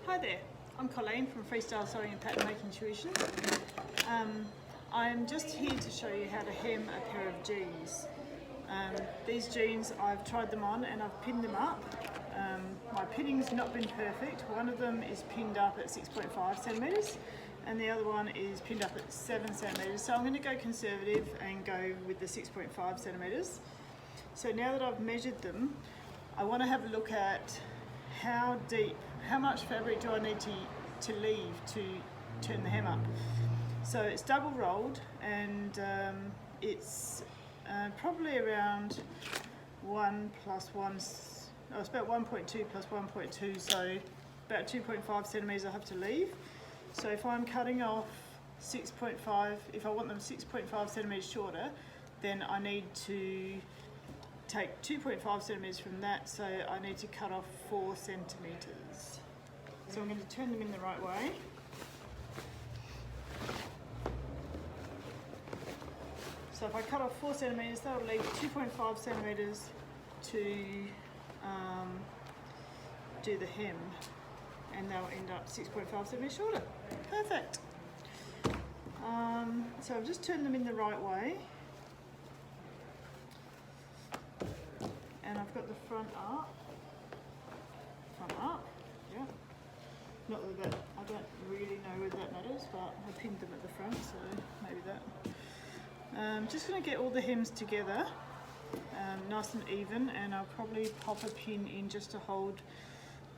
Hi there, I'm Colleen from Freestyle Sewing and Pattern Making Tuition. I'm just here to show you how to hem a pair of jeans. These jeans, I've tried them on and I've pinned them up. My pinning's not been perfect. One of them is pinned up at 6.5 centimetres and the other one is pinned up at 7 centimetres. So I'm going to go conservative and go with the 6.5 centimetres. So now that I've measured them, I want to have a look at how much fabric do I need to leave to turn the hem up. So it's double rolled and it's probably around 1 plus 1, oh, it's about 1.2 plus 1.2, so about 2.5 centimetres I have to leave. So if I'm cutting off 6.5, if I want them 6.5 centimetres shorter, then I need to take 2.5 centimetres from that, so I need to cut off 4 centimetres. So I'm going to turn them in the right way. So if I cut off 4 centimetres, that'll leave 2.5 centimetres to do the hem, and they'll end up 6.5 centimetres shorter. Perfect. So I've just turned them in the right way. And I've got the front up, yeah. Not that I don't really know whether that matters, but I pinned them at the front, so maybe that. Just going to get all the hems together, nice and even, and I'll probably pop a pin in just to hold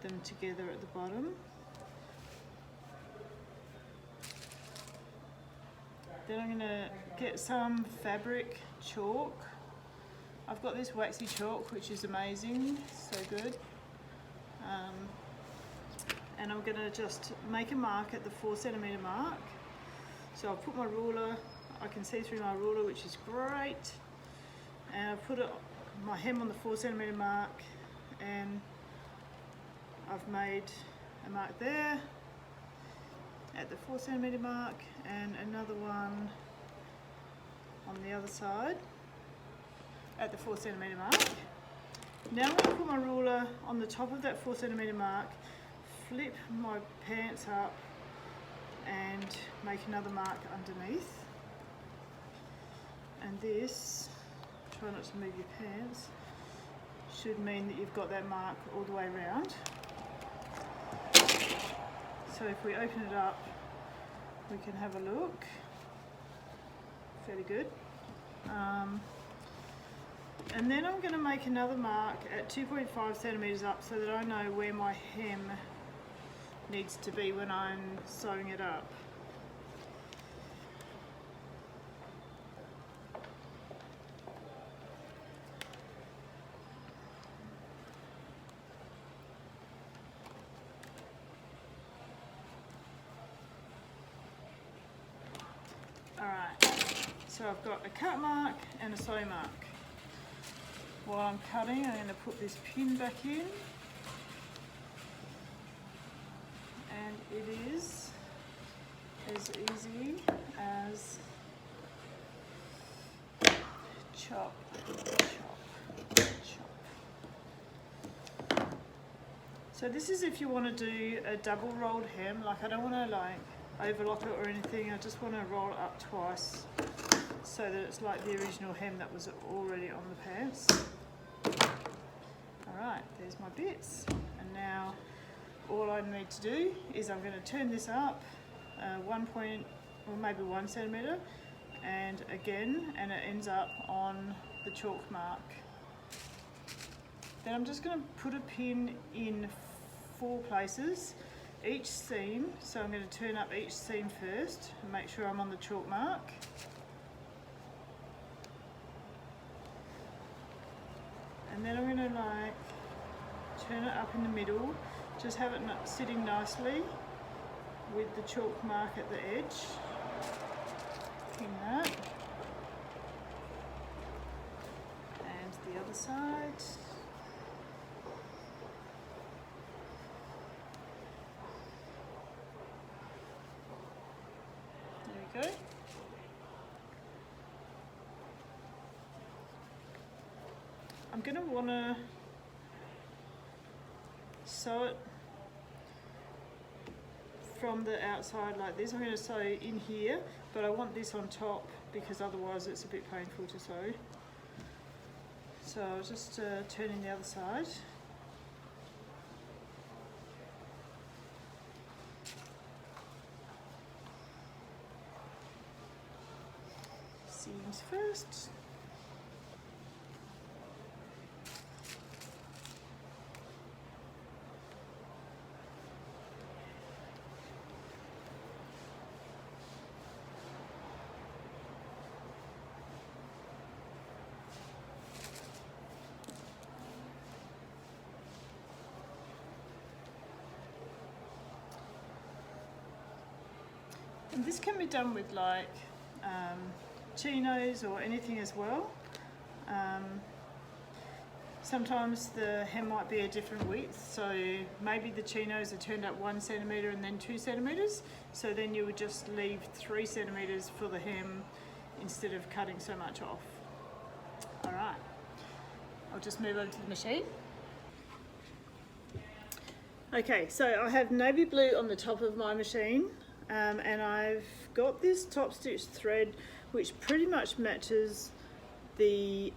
them together at the bottom. Then I'm going to get some fabric chalk. I've got this waxy chalk, which is amazing, so good. And I'm going to just make a mark at the 4 centimetre mark. So I'll put my ruler, I can see through my ruler, which is great. And I've put my hem on the 4 centimetre mark, and I've made a mark there at the 4 centimetre mark, and another one on the other side at the 4 centimetre mark. Now I'm going to put my ruler on the top of that 4 centimetre mark, flip my pants up and make another mark underneath. And this, try not to move your pants, should mean that you've got that mark all the way around. So if we open it up, we can have a look. Fairly good. And then I'm going to make another mark at 2.5 centimetres up so that I know where my hem needs to be when I'm sewing it up. Alright, so I've got a cut mark and a sew mark. While I'm cutting, I'm going to put this pin back in, and it is as easy as chop, chop, chop. So this is if you want to do a double rolled hem. Like, I don't want to like overlock it or anything, I just want to roll it up twice so that it's like the original hem that was already on the pants. Alright, there's my bits, and now all I need to do is I'm going to turn this up 1 centimetre, and again, and it ends up on the chalk mark. Then I'm just going to put a pin in 4 places, each seam, so I'm going to turn up each seam first and make sure I'm on the chalk mark. And then I'm going to like turn it up in the middle, just have it sitting nicely with the chalk mark at the edge. Pin that. And the other side. There we go. I'm going to want to sew it from the outside like this. I'm going to sew in here, but I want this on top because otherwise it's a bit painful to sew. So I'll just turn in the other side. Seams first. And this can be done with like chinos or anything as well. Sometimes the hem might be a different width, so maybe the chinos are turned up 1 centimetre and then 2 centimetres, so then you would just leave 3 centimetres for the hem instead of cutting so much off. Alright, I'll just move over to the machine. Okay, so I have navy blue on the top of my machine, and I've got this top stitch thread which pretty much matches the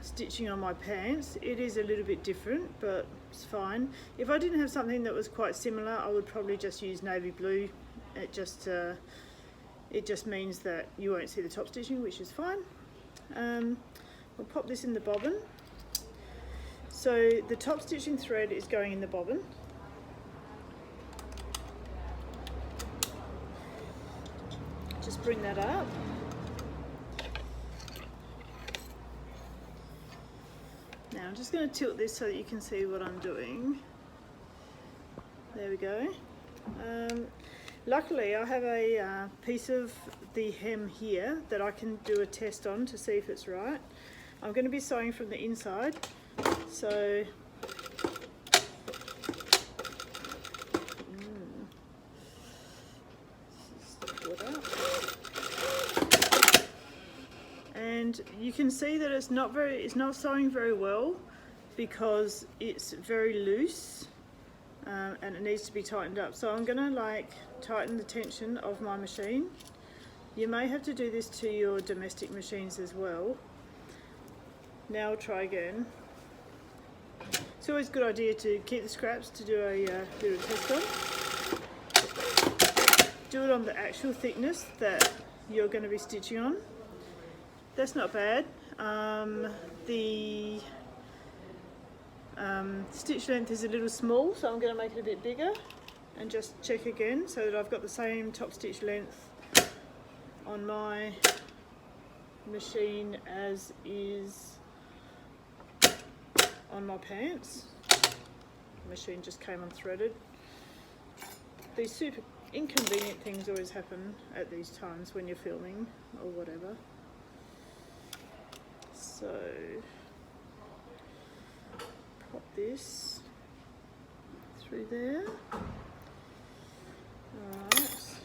stitching on my pants. It is a little bit different, but it's fine. If I didn't have something that was quite similar, I would probably just use navy blue. It just means that you won't see the top stitching, which is fine. We'll pop this in the bobbin. So the top stitching thread is going in the bobbin. Just bring that up. Now I'm just going to tilt this so that you can see what I'm doing. There we go. Luckily I have a piece of the hem here that I can do a test on to see if it's right. I'm going to be sewing from the inside, so and you can see that it's not sewing very well because it's very loose, and it needs to be tightened up. So I'm gonna like tighten the tension of my machine. You may have to do this to your domestic machines as well. Now I'll try again. It's always a good idea to keep the scraps to do a little test on. Do it on the actual thickness that you're going to be stitching on. That's not bad. The stitch length is a little small, so I'm going to make it a bit bigger and just check again so that I've got the same top stitch length on my machine as is on my pants. The machine just came unthreaded. These super inconvenient things always happen at these times when you're filming or whatever. So pop this through there. Alright.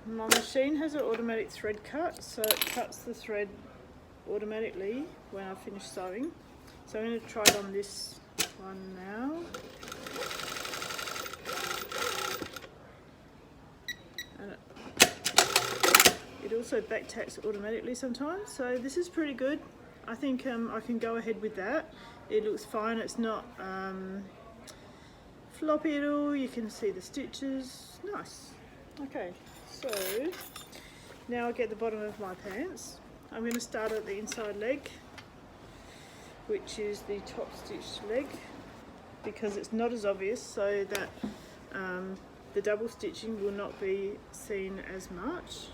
My machine has an automatic thread cut, so it cuts the thread automatically when I finish sewing. So I'm going to try it on this one now. And it also back tacks automatically sometimes, so this is pretty good. I think I can go ahead with that. It looks fine, it's not floppy at all, you can see the stitches, nice. Okay, so now I get the bottom of my pants. I'm going to start at the inside leg, which is the top stitched leg, because it's not as obvious, so that the double stitching will not be seen as much.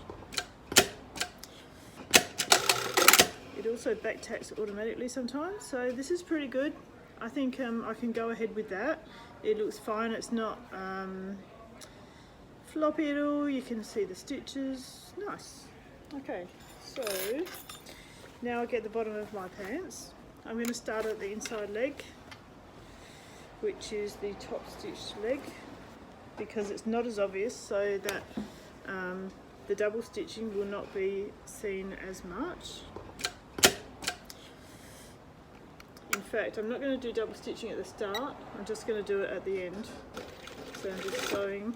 It also back tacks automatically sometimes, so this is pretty good. I think I can go ahead with that. It looks fine, it's not floppy at all, you can see the stitches, nice. Okay, so now I get the bottom of my pants. I'm going to start at the inside leg, which is the top stitched leg, because it's not as obvious, so that the double stitching will not be seen as much. In fact, I'm not going to do double stitching at the start, I'm just going to do it at the end. So I'm just sewing